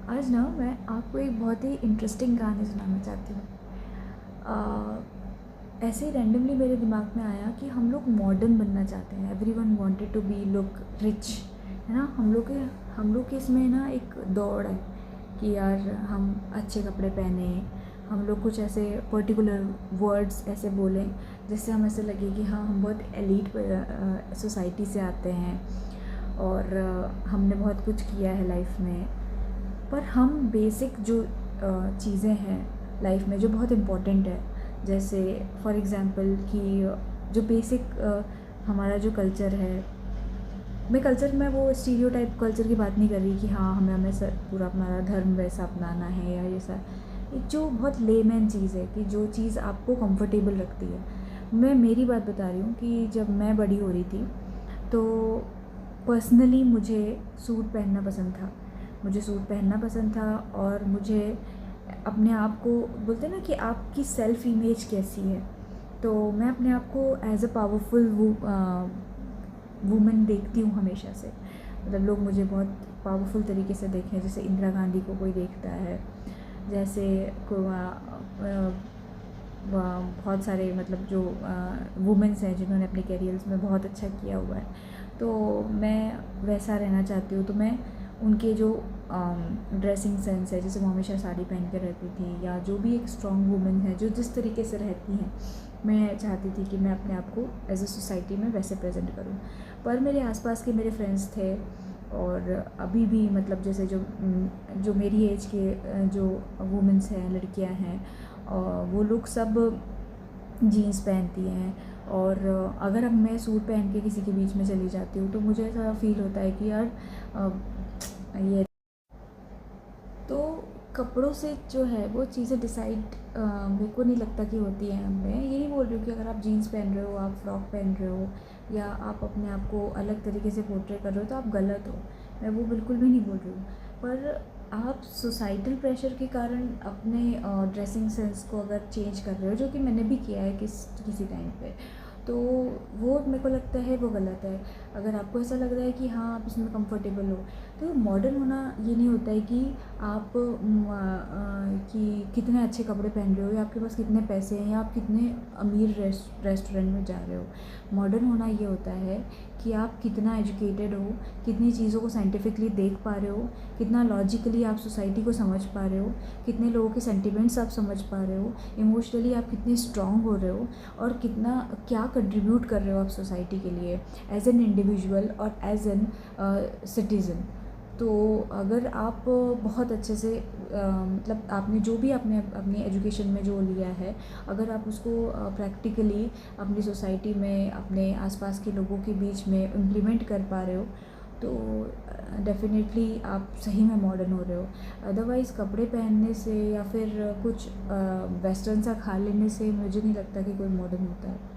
आज ना मैं आपको एक बहुत ही इंटरेस्टिंग कहानी सुनाना चाहती हूँ। ऐसे ही रैंडमली मेरे दिमाग में आया कि हम लोग मॉडर्न बनना चाहते हैं। Everyone wanted to be look rich, है ना। हम लोग के इसमें ना एक दौड़ है कि यार हम अच्छे कपड़े पहने, हम लोग कुछ ऐसे पर्टिकुलर वर्ड्स ऐसे बोलें जिससे हम ऐसे लगे कि हाँ हम बहुत एलीट सोसाइटी से आते हैं और हमने बहुत कुछ किया है लाइफ में। पर हम बेसिक जो चीज़ें हैं लाइफ में जो बहुत इम्पोर्टेंट है, जैसे फॉर एग्ज़ाम्पल कि जो बेसिक हमारा जो कल्चर है, मैं कल्चर में वो स्टीरियोटाइप कल्चर की बात नहीं कर रही कि हाँ हमें हमें पूरा हमारा धर्म वैसा अपनाना है या ये सब। एक जो बहुत लेमैन चीज़ है कि जो चीज़ आपको कंफर्टेबल रखती है। मैं मेरी बात बता रही हूँ कि जब मैं बड़ी हो रही थी तो पर्सनली मुझे सूट पहनना पसंद था। मुझे सूट पहनना पसंद था और मुझे अपने आप को बोलते हैं ना कि आपकी सेल्फ़ इमेज कैसी है, तो मैं अपने आप को एज़ अ पावरफुल वूमेन देखती हूँ हमेशा से। मतलब लोग मुझे बहुत पावरफुल तरीके से देखें, जैसे इंदिरा गांधी को कोई देखता है, जैसे बहुत सारे मतलब जो वुमेंस हैं जिन्होंने अपने करियर्स में बहुत अच्छा किया हुआ है, तो मैं वैसा रहना चाहती हूँ। तो मैं उनके जो ड्रेसिंग सेंस है, जैसे वो हमेशा साड़ी पहन के रहती थी, या जो भी एक स्ट्रॉन्ग वुमेन है जो जिस तरीके से रहती हैं, मैं चाहती थी कि मैं अपने आप को एज अ सोसाइटी में वैसे प्रेजेंट करूँ। पर मेरे आसपास के मेरे फ्रेंड्स थे और अभी भी मतलब जैसे जो मेरी एज के जो वुमेंस हैं, लड़कियां हैं, वो लोग सब जीन्स पहनती हैं। और अगर अब मैं सूट पहन के किसी के बीच में चली जाती हूँ तो मुझे ऐसा फील होता है कि यार ये तो कपड़ों से जो है वो चीज़ें डिसाइड मेरे को नहीं लगता कि होती हैं। मैं ये नहीं बोल रही हूँ कि अगर आप जीन्स पहन रहे हो, आप फ्रॉक पहन रहे हो, या आप अपने आप को अलग तरीके से पोर्ट्रे कर रहे हो तो आप गलत हो। मैं वो बिल्कुल भी नहीं बोल रही हूँ। पर आप सोसाइटल प्रेशर के कारण अपने ड्रेसिंग सेंस को अगर चेंज कर रहे हो, जो कि मैंने भी किया है किसी टाइम पे, तो वो मेरे को लगता है वो गलत है। अगर आपको ऐसा लग रहा है कि हाँ आप इसमें कंफर्टेबल हो, तो मॉडर्न होना ये नहीं होता है कि आप कि कितने अच्छे कपड़े पहन रहे हो, या आपके पास कितने पैसे हैं, या आप कितने अमीर रेस्टोरेंट में जा रहे हो। मॉडर्न होना ये होता है कि आप कितना एजुकेटेड हो, कितनी चीज़ों को साइंटिफिकली देख पा रहे हो, कितना लॉजिकली आप सोसाइटी को समझ पा रहे हो, कितने लोगों के सेंटिमेंट्स आप समझ पा रहे हो, इमोशनली आप कितने स्ट्रांग हो रहे हो, और कितना क्या कंट्रीब्यूट कर रहे हो आप सोसाइटी के लिए एज एन इंडिविजुअल और एज एन सिटीज़न। तो अगर आप बहुत अच्छे से मतलब आपने जो भी आपने अपनी एजुकेशन में जो लिया है, अगर आप उसको प्रैक्टिकली अपनी सोसाइटी में, अपने आसपास के लोगों के बीच में इम्प्लीमेंट कर पा रहे हो, तो डेफिनेटली आप सही में मॉडर्न हो रहे हो। अदरवाइज़ कपड़े पहनने से या फिर कुछ वेस्टर्न सा खा लेने से मुझे नहीं लगता कि कोई मॉडर्न होता है।